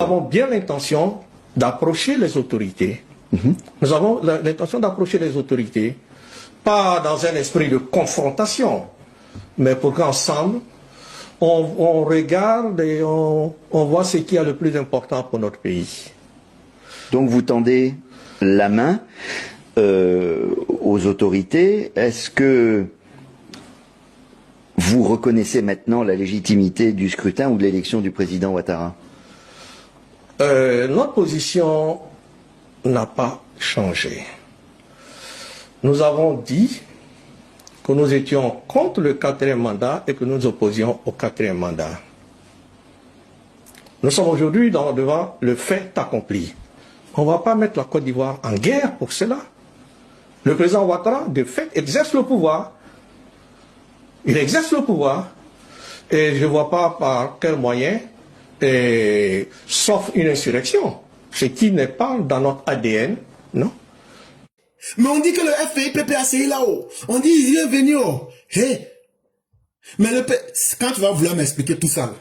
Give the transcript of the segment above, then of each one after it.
Nous avons bien l'intention d'approcher les autorités. Nous avons l'intention d'approcher les autorités, pas dans un esprit de confrontation, mais pour qu'ensemble, on regarde et on voit ce qui est le plus important pour notre pays. Donc vous tendez la main aux autorités. Est-ce que vous reconnaissez maintenant la légitimité du scrutin ou de l'élection du président Ouattara? Notre position n'a pas changé. Nous avons dit que nous étions contre le 4e mandat et que nous nous opposions au 4e mandat. Nous sommes aujourd'hui devant le fait accompli. On ne va pas mettre la Côte d'Ivoire en guerre pour cela. Le président Ouattara, de fait, exerce le pouvoir. Il exerce le pouvoir. Et je ne vois pas par quel moyen, sauf une insurrection. Ce qui n'est pas dans notre ADN, non? Mais on dit que le FPI PPACI là-haut, on dit il est venu. Hey. Mais quand tu vas vouloir m'expliquer tout ça, là,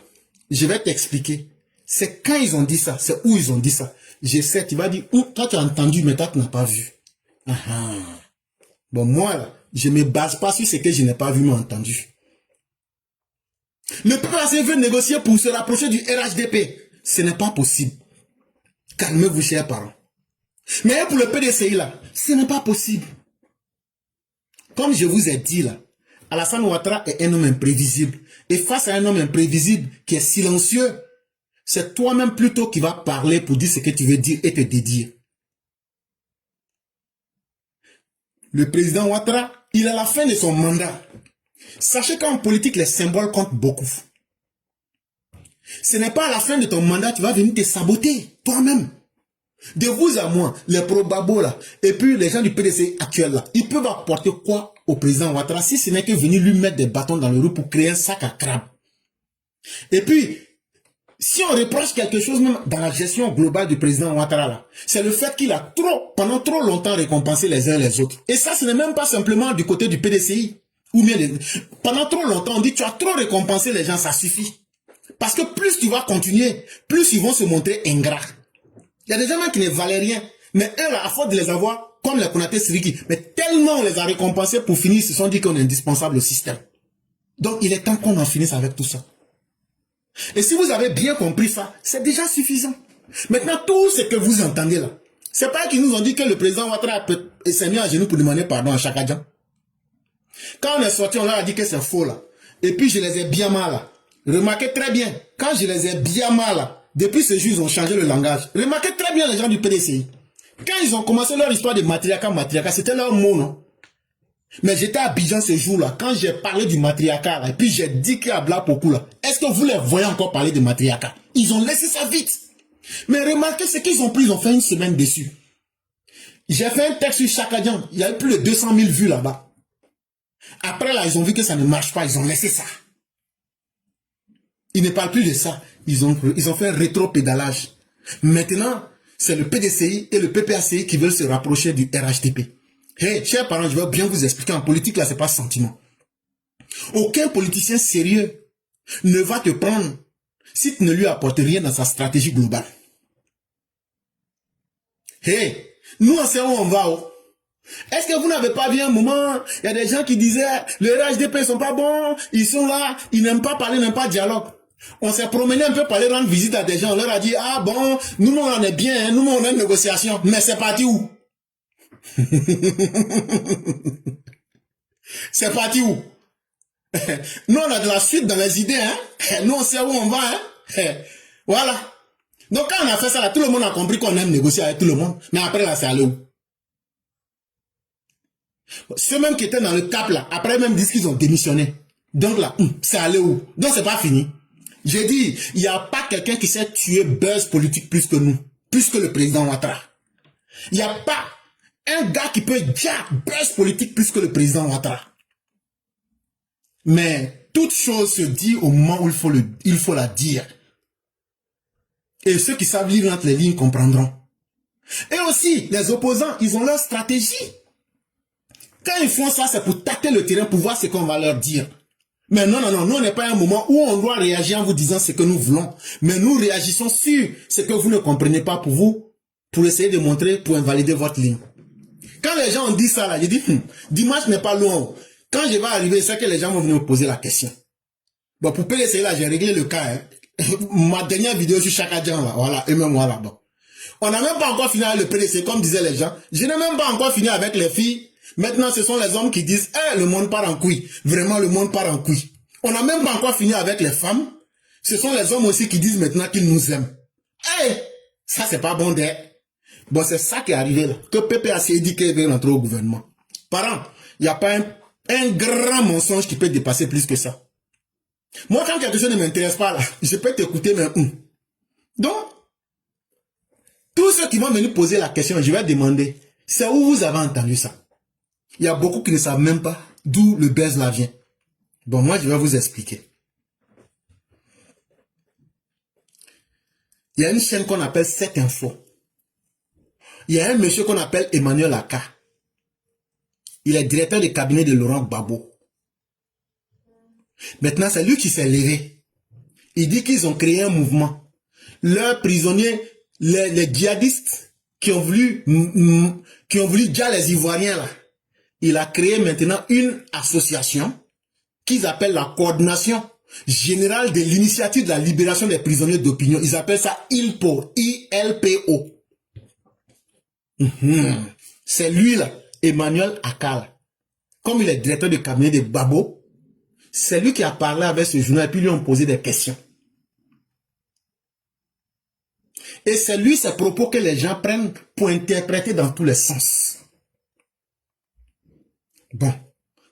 je vais t'expliquer. C'est quand ils ont dit ça, c'est où ils ont dit ça. Je sais, tu vas dire, toi tu as entendu, mais toi tu n'as pas vu. Bon, moi là, je ne me base pas sur ce que je n'ai pas vu mais entendu. Le PPACI veut négocier pour se rapprocher du RHDP. Ce n'est pas possible. Calmez-vous, chers parents. Mais pour le PDCI là, ce n'est pas possible. Comme je vous ai dit là, Alassane Ouattara est un homme imprévisible. Et face à un homme imprévisible qui est silencieux, c'est toi-même plutôt qui vas parler pour dire ce que tu veux dire et te dédier. Le président Ouattara, il est à la fin de son mandat. Sachez qu'en politique, les symboles comptent beaucoup. Ce n'est pas à la fin de ton mandat que tu vas venir te saboter toi-même. De vous à moi, les probabos là, et puis les gens du PDC actuel là, ils peuvent apporter quoi au président Ouattara si ce n'est que venir lui mettre des bâtons dans le roues pour créer un sac à crabe. Et puis, si on reproche quelque chose même dans la gestion globale du président Ouattara là, c'est le fait qu'il a pendant trop longtemps récompensé les uns les autres. Et ça, ce n'est même pas simplement du côté du PDCI. Ou bien, pendant trop longtemps, on dit tu as trop récompensé les gens, ça suffit. Parce que plus tu vas continuer, plus ils vont se montrer ingrats. Il y a des gens qui ne valaient rien. Mais eux, là, à force de les avoir, comme les Konaté Siriki, mais tellement on les a récompensés pour finir, ils se sont dit qu'on est indispensable au système. Donc, il est temps qu'on en finisse avec tout ça. Et si vous avez bien compris ça, c'est déjà suffisant. Maintenant, tout ce que vous entendez là, c'est pas qu'ils nous ont dit que le président Ouattara s'est mis à genoux pour demander pardon à Chakadjan. Quand on est sorti, on leur a dit que c'est faux là. Et puis, je les ai bien mal là. Remarquez très bien, quand je les ai bien mal là, depuis ce jour, ils ont changé le langage. Remarquez très bien les gens du PDCI. Quand ils ont commencé leur histoire de matriarcat, c'était leur mot, non? Mais j'étais à Abidjan ce jour-là, quand j'ai parlé du matriarcat, et puis j'ai dit qu'à Blapokou, là, est-ce que vous les voyez encore parler de matriarcat? Ils ont laissé ça vite. Mais remarquez ce qu'ils ont pris, ils ont fait une semaine dessus. J'ai fait un texte sur Chakadjan, il y a eu plus de 200 000 vues là-bas. Après là, ils ont vu que ça ne marche pas, ils ont laissé ça. Ils ne parlent plus de ça. Ils ont fait un rétro-pédalage. Maintenant, c'est le PDCI et le PPACI qui veulent se rapprocher du RHDP. Hey, chers parents, je vais bien vous expliquer. En politique, là, c'est pas sentiment. Aucun politicien sérieux ne va te prendre si tu ne lui apportes rien dans sa stratégie globale. Hey, nous, on sait où on va. Oh. Est-ce que vous n'avez pas vu un moment, il y a des gens qui disaient, le RHDP, ils sont pas bons, ils sont là, ils n'aiment pas parler, n'aiment pas dialogue. On s'est promené un peu pour aller rendre visite à des gens. On leur a dit, ah bon, nous on est bien, hein, nous on a une négociation. Mais c'est parti où? C'est parti où? Nous on a de la suite dans les idées. Hein? Nous on sait où on va. Hein? Voilà. Donc quand on a fait ça, là, tout le monde a compris qu'on aime négocier avec tout le monde. Mais après là, c'est allé où? Ceux même qui étaient dans le cap là, après même disent qu'ils ont démissionné. Donc là, c'est allé où? Donc c'est pas fini. J'ai dit, il n'y a pas quelqu'un qui sait tuer buzz politique plus que nous, plus que le président Ouattara. Il n'y a pas un gars qui peut dire buzz politique plus que le président Ouattara. Mais toute chose se dit au moment où il faut la dire. Et ceux qui savent lire entre les lignes comprendront. Et aussi, les opposants, ils ont leur stratégie. Quand ils font ça, c'est pour tâter le terrain, pour voir ce qu'on va leur dire. Mais non, non, non, nous, on n'est pas à un moment où on doit réagir en vous disant ce que nous voulons. Mais nous réagissons sur ce que vous ne comprenez pas pour vous, pour essayer de montrer, pour invalider votre ligne. Quand les gens ont dit ça, là, j'ai dit, dimanche n'est pas loin. Quand je vais arriver, c'est que les gens vont venir me poser la question. Bon, pour PDC, là, j'ai réglé le cas. Hein. Ma dernière vidéo sur Chaka Dian, là, voilà, et même moi, là, bon. On n'a même pas encore fini avec le PDC, comme disaient les gens. Je n'ai même pas encore fini avec les filles. Maintenant, ce sont les hommes qui disent, le monde part en couille. Vraiment, le monde part en couille. On n'a même pas encore fini avec les femmes. Ce sont les hommes aussi qui disent maintenant qu'ils nous aiment. Ça, c'est pas bon d'air. Bon, c'est ça qui est arrivé là. Que PPAC dit qu'il veut rentrer au gouvernement. Parents, il n'y a pas un grand mensonge qui peut dépasser plus que ça. Moi, quand quelque chose ne m'intéresse pas là, je peux t'écouter, mais Donc, tous ceux qui vont venir poser la question, je vais demander, c'est où vous avez entendu ça? Il y a beaucoup qui ne savent même pas d'où le buzz là vient. Bon, moi, je vais vous expliquer. Il y a une chaîne qu'on appelle 7 Info. Il y a un monsieur qu'on appelle Emmanuel Aka. Il est directeur de cabinet de Laurent Gbagbo. Maintenant, c'est lui qui s'est levé. Il dit qu'ils ont créé un mouvement. Leurs prisonniers, les djihadistes qui ont voulu dire les Ivoiriens là. Il a créé maintenant une association qu'ils appellent la Coordination Générale de l'Initiative de la Libération des Prisonniers d'Opinion. Ils appellent ça ILPO, I-L-P-O. C'est lui là, Emmanuel Akal. Comme il est directeur de cabinet de Gbagbo, c'est lui qui a parlé avec ce journal et puis lui ont posé des questions. Et c'est lui ces propos que les gens prennent pour interpréter dans tous les sens. Bon,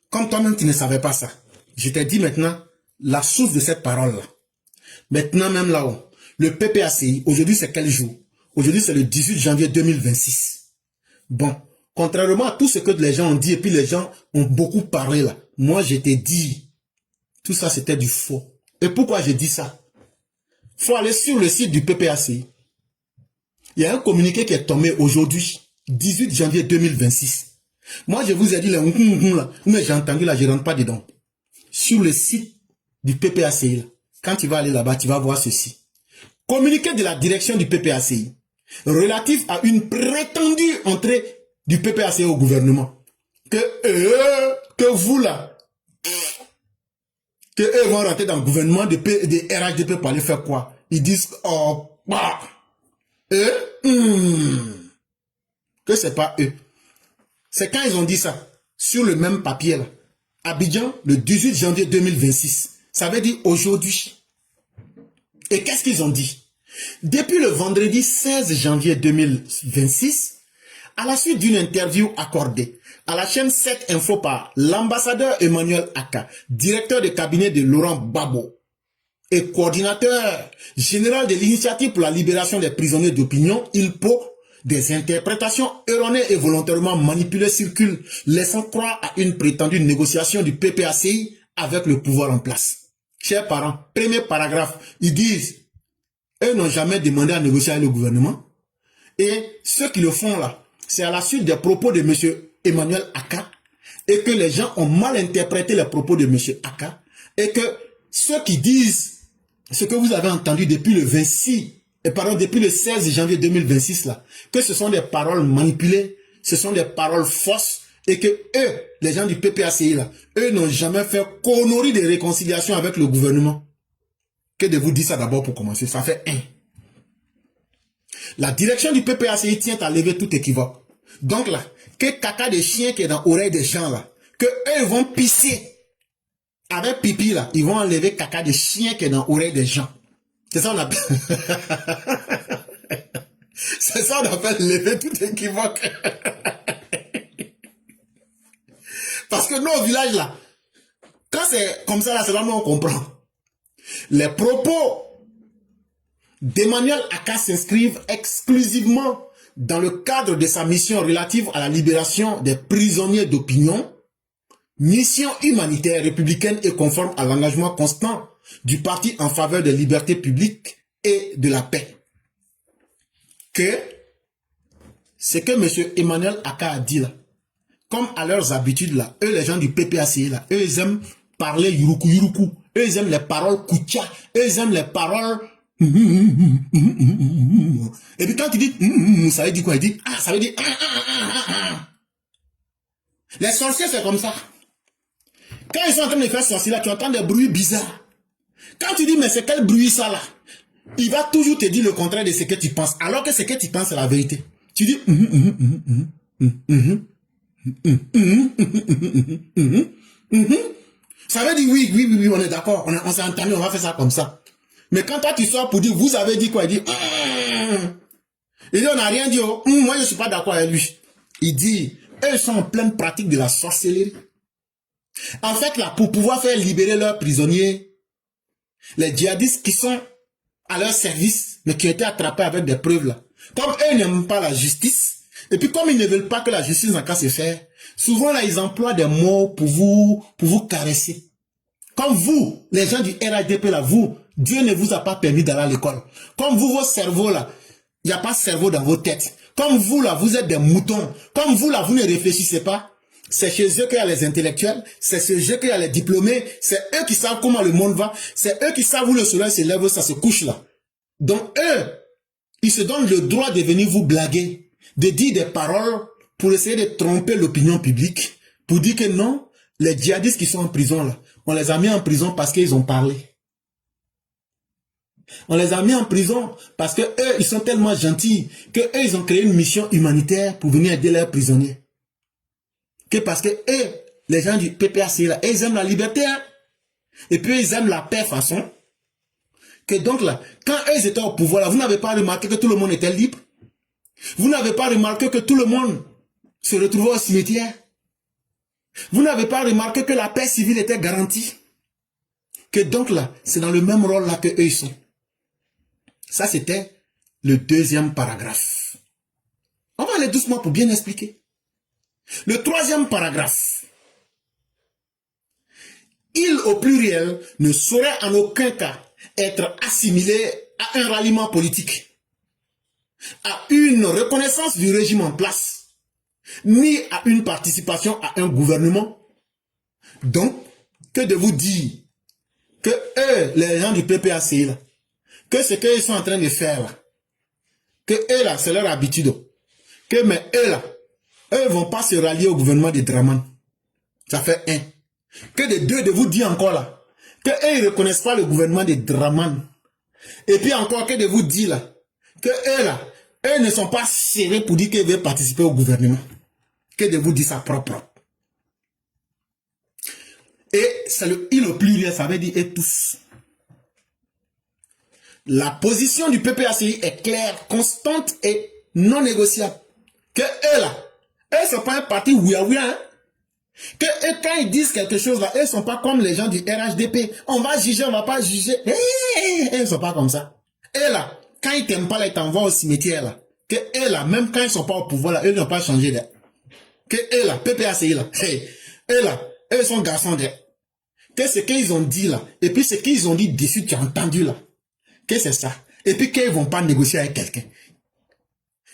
comme toi-même tu ne savais pas ça, je t'ai dit maintenant la source de cette parole-là. Maintenant même là-haut, le PPACI, aujourd'hui c'est quel jour? Aujourd'hui c'est le 18 janvier 2026. Bon, contrairement à tout ce que les gens ont dit et puis les gens ont beaucoup parlé là, moi je t'ai dit, tout ça c'était du faux. Et pourquoi je dis ça? Faut aller sur le site du PPACI. Il y a un communiqué qui est tombé aujourd'hui, 18 janvier 2026. Moi je vous ai dit là, mais j'ai entendu là, je ne rentre pas dedans. Sur le site du PPACI, là, quand tu vas aller là-bas, tu vas voir ceci. Communiqué de la direction du PPACI relatif à une prétendue entrée du PPACI au gouvernement. Que vous là, que eux vont rentrer dans le gouvernement de RHDP pour aller faire quoi? Ils disent, oh, bah, que c'est pas eux. C'est quand ils ont dit ça, sur le même papier là, Abidjan, le 18 janvier 2026. Ça veut dire aujourd'hui. Et qu'est-ce qu'ils ont dit? Depuis le vendredi 16 janvier 2026, à la suite d'une interview accordée à la chaîne 7 Info par l'ambassadeur Emmanuel Aka, directeur de cabinet de Laurent Gbagbo et coordinateur général de l'initiative pour la libération des prisonniers d'opinion, ILPO, des interprétations erronées et volontairement manipulées circulent, laissant croire à une prétendue négociation du PPACI avec le pouvoir en place. Chers parents, premier paragraphe, ils disent eux n'ont jamais demandé à négocier avec le gouvernement. Et ceux qui le font là, c'est à la suite des propos de M. Emmanuel Aka et que les gens ont mal interprété les propos de M. Aka et que ceux qui disent ce que vous avez entendu depuis le 16 janvier 2026 là, que ce sont des paroles manipulées, ce sont des paroles fausses et que eux, les gens du PPACI là, eux n'ont jamais fait connerie de réconciliation avec le gouvernement. Que de vous dire ça d'abord pour commencer, ça fait 1. La direction du PPACI tient à lever tout équivoque. Donc là, que caca de chien qui est dans l'oreille des gens là, que eux vont pisser avec pipi là, ils vont enlever caca de chien qui est dans l'oreille des gens. C'est ça on appelle. C'est ça on appelle lever tout équivoque. Parce que nous au village là, quand c'est comme ça là, c'est vraiment on comprend. Les propos d'Emmanuel Aka s'inscrivent exclusivement dans le cadre de sa mission relative à la libération des prisonniers d'opinion, mission humanitaire républicaine et conforme à l'engagement constant du parti en faveur des libertés publiques et de la paix. Que ce que M. Emmanuel Aka a dit là, comme à leurs habitudes là, eux les gens du PPACI là, eux ils aiment parler yuruku yuruku. Eux, ils aiment les paroles kucha. Eux, ils aiment les paroles... Et puis quand tu dis... ça veut dire quoi? Il dit... Ah, ça veut dire... Les sorciers, c'est comme ça. Quand ils sont en train de faire sorcier là, tu entends des bruits bizarres. Quand tu dis, mais c'est quel bruit ça là? Il va toujours te dire le contraire de ce que tu penses. Alors que ce que tu penses, c'est la vérité. Tu dis... Ça veut dire oui, on est d'accord. On s'est entendu, on va faire ça comme ça. Mais quand toi tu sors pour dire, vous avez dit quoi? Il dit... Il dit, on n'a rien dit. Moi, je ne suis pas d'accord avec lui. Il dit, eux sont en pleine pratique de la sorcellerie. En fait, là, pour pouvoir faire libérer leurs prisonniers, les djihadistes qui sont à leur service, mais qui ont été attrapés avec des preuves, là. Comme eux n'aiment pas la justice, et puis comme ils ne veulent pas que la justice n'a qu'à se faire, souvent, là, ils emploient des mots pour vous caresser. Comme vous, les gens du RADP, là, vous, Dieu ne vous a pas permis d'aller à l'école. Comme vous, vos cerveaux, là, il n'y a pas de cerveau dans vos têtes. Comme vous, là, vous êtes des moutons. Comme vous, là, vous ne réfléchissez pas. C'est chez eux qu'il y a les intellectuels. C'est chez eux qu'il y a les diplômés. C'est eux qui savent comment le monde va. C'est eux qui savent où le soleil se lève, ça se couche, là. Donc, eux, ils se donnent le droit de venir vous blaguer, de dire des paroles pour essayer de tromper l'opinion publique, pour dire que non, les djihadistes qui sont en prison, là, on les a mis en prison parce qu'ils ont parlé. On les a mis en prison parce que eux, ils sont tellement gentils que eux, ils ont créé une mission humanitaire pour venir aider leurs prisonniers. Que parce que eux, les gens du PPAC, là, ils aiment la liberté, hein? Et puis ils aiment la paix façon. Que donc là, quand eux étaient au pouvoir, là, vous n'avez pas remarqué que tout le monde était libre? Vous n'avez pas remarqué que tout le monde se retrouvait au cimetière? Vous n'avez pas remarqué que la paix civile était garantie? Que donc là, c'est dans le même rôle là que eux ils sont. Ça, c'était le deuxième paragraphe. On va aller doucement pour bien expliquer. Le troisième paragraphe. Il, au pluriel, ne saurait en aucun cas être assimilé à un ralliement politique, à une reconnaissance du régime en place, ni à une participation à un gouvernement. Donc, que de vous dire que eux, les gens du PPAC, là, que ce qu'ils sont en train de faire, là, que eux, là, c'est leur habitude. Que, mais eux, là, eux vont pas se rallier au gouvernement de Draman. Ça fait un. Que de deux, de vous dire encore, là, que eux, ils ne reconnaissent pas le gouvernement de Draman. Et puis encore, que de vous dire, là, que eux, là, eux ne sont pas serrés pour dire qu'ils veulent participer au gouvernement. Que de vous dire ça propre. Et c'est le il au pluriel, ça veut dire et tous. La position du PPACI est claire, constante et non négociable. Que eux là, eux ne sont pas un parti ouïa-ouïa, hein. Que eux, quand ils disent quelque chose là, eux ne sont pas comme les gens du RHDP. On va juger, on ne va pas juger. Eux ne sont pas comme ça. Eux là, quand ils t'aiment pas là, ils t'envoient au cimetière là. Que eux là, même quand ils ne sont pas au pouvoir là, eux n'ont pas changé là. Que eux là, PPACI là, eux là, eux sont garçons de. Que ce qu'ils ont dit là, et puis ce qu'ils ont dit dessus, tu as entendu là. Que c'est ça. Et puis qu'ils ne vont pas négocier avec quelqu'un.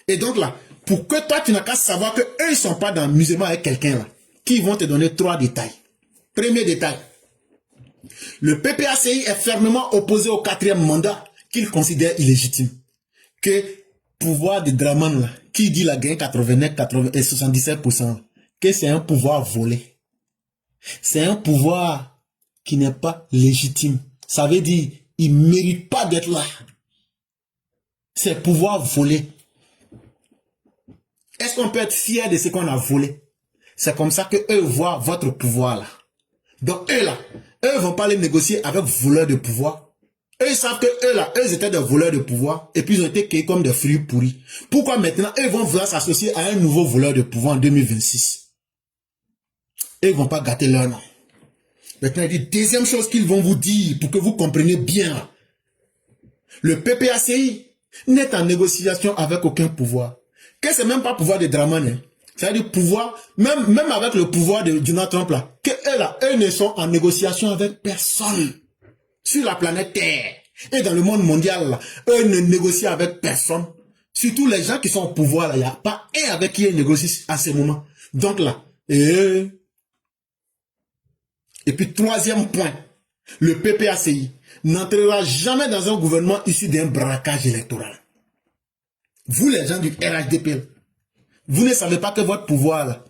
Et donc là, pour que toi, tu n'as qu'à savoir que eux, ils ne sont pas dans le musulman avec quelqu'un là, qui vont te donner 3 détails. Premier détail. Le PPACI est fermement opposé au 4e mandat qu'il considère illégitime. Que pouvoir de Draman là, qui dit la gain 89, 80 et 77%, que c'est un pouvoir volé. C'est un pouvoir qui n'est pas légitime. Ça veut dire, il ne mérite pas d'être là. C'est pouvoir volé. Est-ce qu'on peut être fier de ce qu'on a volé? C'est comme ça que eux voient votre pouvoir là. Donc eux là, eux vont pas les négocier avec voleurs de pouvoir. Eux ils savent que eux là, eux étaient des voleurs de pouvoir et puis ils ont été cueillis comme des fruits pourris. Pourquoi maintenant eux vont vouloir s'associer à un nouveau voleur de pouvoir en 2026? Eux ils vont pas gâter leur nom. Maintenant, il dit, deuxième chose qu'ils vont vous dire pour que vous compreniez bien. Le PPACI n'est en négociation avec aucun pouvoir. Que c'est même pas pouvoir de Draman. Hein. C'est-à-dire pouvoir, même avec le pouvoir de Donald Trump là, que eux là, eux ne sont en négociation avec personne. Sur la planète Terre. Et dans le monde mondial là, eux ne négocient avec personne. Surtout les gens qui sont au pouvoir là, il n'y a pas un avec qui ils négocient à ce moment. Donc là, Et puis, troisième point, le PPACI n'entrera jamais dans un gouvernement issu d'un braquage électoral. Vous, les gens du RHDP, vous ne savez pas que votre pouvoir, là,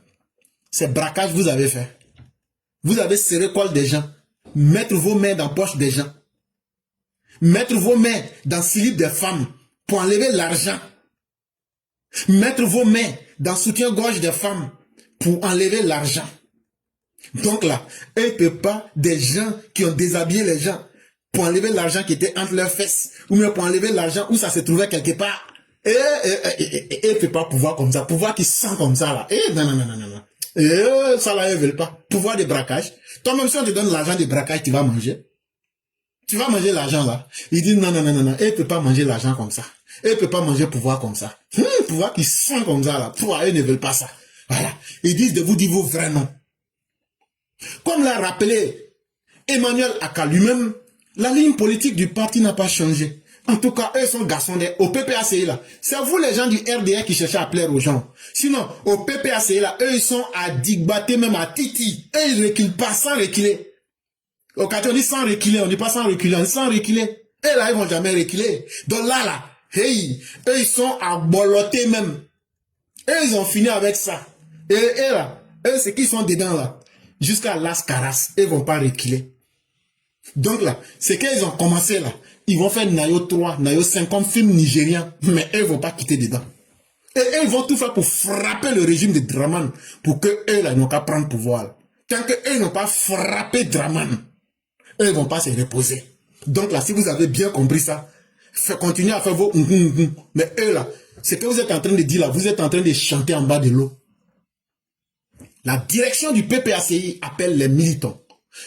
c'est braquage que vous avez fait. Vous avez serré le col des gens, mettre vos mains dans la poche des gens, mettre vos mains dans le slip des femmes pour enlever l'argent, mettre vos mains dans le soutien-gorge des femmes pour enlever l'argent. Donc là, eux ne peuvent pas, des gens qui ont déshabillé les gens pour enlever l'argent qui était entre leurs fesses, ou même pour enlever l'argent où ça se trouvait quelque part. Et ne peut pas pouvoir comme ça, pouvoir qui sent comme ça là. Non. Ça là, ils veulent pas. Pouvoir de braquage. Toi-même, si on te donne l'argent de braquage, tu vas manger. Tu vas manger l'argent là. Ils disent non. Et ne peut pas manger l'argent comme ça. Et ne peut pas manger pouvoir comme ça. Pouvoir qui sent comme ça là. Pouvoir, eux ne veulent pas ça. Voilà. Ils disent de vous dire vos vrais noms. Comme l'a rappelé Emmanuel Aka lui-même, la ligne politique du parti n'a pas changé. En tout cas, eux sont garçons au PPACI là. C'est vous les gens du RDR qui cherchez à plaire aux gens. Sinon, au PPACI là, eux ils sont à digbater même à Titi. Eux ils reculent pas sans reculer. Au quartier on dit sans reculer, on dit pas sans reculer, on dit sans reculer. Et là ils vont jamais reculer. Donc là, hey, eux ils sont à boloter même. Eux ils ont fini avec ça. Et là, eux c'est qui sont dedans là. Jusqu'à Las Caras, ils vont pas reculer. Donc là, c'est qu'ils ont commencé là. Ils vont faire Nayo 3, Nayo 5 comme film nigérien, mais eux ne vont pas quitter dedans. Et eux, ils vont tout faire pour frapper le régime de Draman, pour que eux, là, n'ont qu'à prendre pouvoir. Tant que eux n'ont pas frappé Draman, eux ne vont pas se reposer. Donc là, si vous avez bien compris ça, continuez à faire vos mais eux là, c'est que vous êtes en train de dire là, vous êtes en train de chanter en bas de l'eau. La direction du PPACI appelle les militants,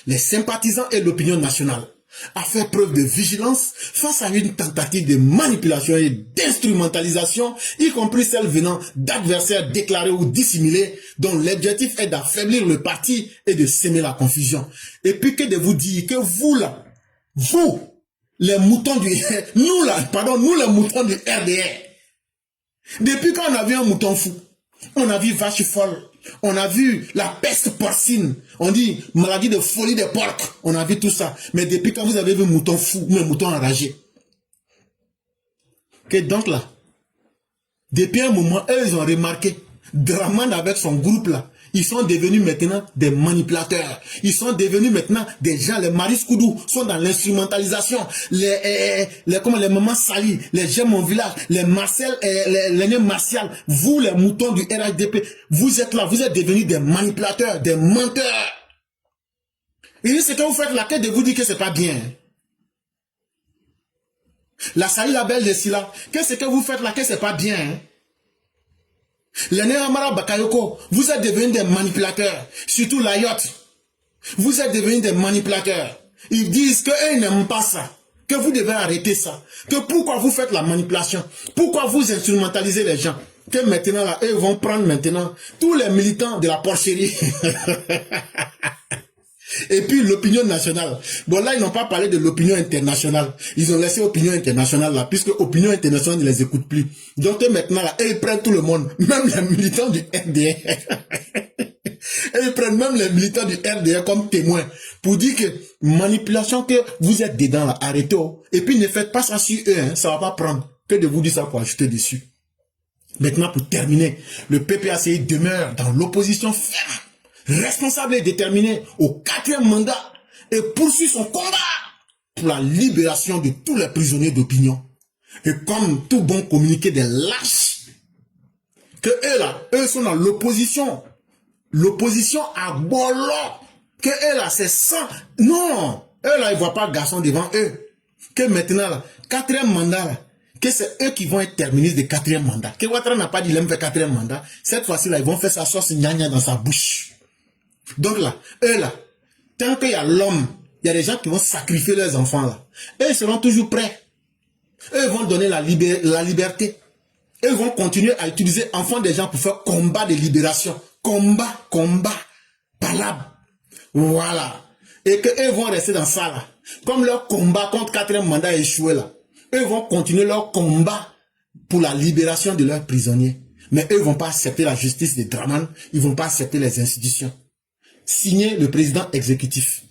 les sympathisants et l'opinion nationale à faire preuve de vigilance face à une tentative de manipulation et d'instrumentalisation, y compris celle venant d'adversaires déclarés ou dissimulés, dont l'objectif est d'affaiblir le parti et de semer la confusion. Et puis que de vous dire que vous là, vous, les moutons du nous les moutons du RDR, depuis quand on a vu un mouton fou, on a vu vache folle, on a vu la peste porcine, on dit maladie de folie des porcs, on a vu tout ça. Mais depuis quand vous avez vu un mouton fou ou un mouton enragé? Que donc là, depuis un moment, eux ils ont remarqué, Draman avec son groupe là, ils sont devenus maintenant des manipulateurs. Ils sont devenus maintenant des gens, les Maris Koudou sont dans l'instrumentalisation. Les mamans Sali, les J'aime mon village, les Marcel, les Martial, vous les moutons du RHDP, vous êtes là, vous êtes devenus des manipulateurs, des menteurs. Et c'est que vous faites la quête de vous dire que c'est pas bien. La Sali, la belle de Silla, qu'est-ce que vous faites là que c'est pas bien? Les Néamara Bakayoko, vous êtes devenus des manipulateurs, surtout la yacht. Vous êtes devenus des manipulateurs. Ils disent qu'eux n'aiment pas ça, que vous devez arrêter ça, que pourquoi vous faites la manipulation, pourquoi vous instrumentalisez les gens, que maintenant là, eux vont prendre maintenant tous les militants de la porcherie. Et puis l'opinion nationale. Bon là, ils n'ont pas parlé de l'opinion internationale. Ils ont laissé l'opinion internationale là, puisque l'opinion internationale ne les écoute plus. Donc maintenant là, ils prennent tout le monde, même les militants du RDR. Et ils prennent même les militants du RDR comme témoins pour dire que manipulation que vous êtes dedans là, arrêtez. Et puis ne faites pas ça sur eux, hein, ça va pas prendre. Que de vous dire ça pour ajouter dessus. Maintenant pour terminer, le PPACI demeure dans l'opposition ferme, responsable et déterminé au 4e mandat et poursuit son combat pour la libération de tous les prisonniers d'opinion. Et comme tout bon communiqué des lâches, que eux là, eux sont dans l'opposition. L'opposition à Bolo. Que eux là, c'est ça. Non, eux là, ils ne voient pas garçon devant eux. Que maintenant là, 4e mandat là, que c'est eux qui vont être terminés de 4e mandat. Que Ouattara n'a pas dit qu'il aime faire 4e mandat. Cette fois-ci là, ils vont faire sa sauce gnagna dans sa bouche. Donc là, eux là, tant qu'il y a l'homme, il y a des gens qui vont sacrifier leurs enfants là. Eux seront toujours prêts. Eux vont donner la liberté. Eux vont continuer à utiliser enfants des gens pour faire combat de libération. Combat, palabre. Voilà. Et que eux vont rester dans ça là. Comme leur combat contre 4e mandat a échoué là. Eux vont continuer leur combat pour la libération de leurs prisonniers. Mais eux ne vont pas accepter la justice de Draman. Ils ne vont pas accepter les institutions. signé le président exécutif.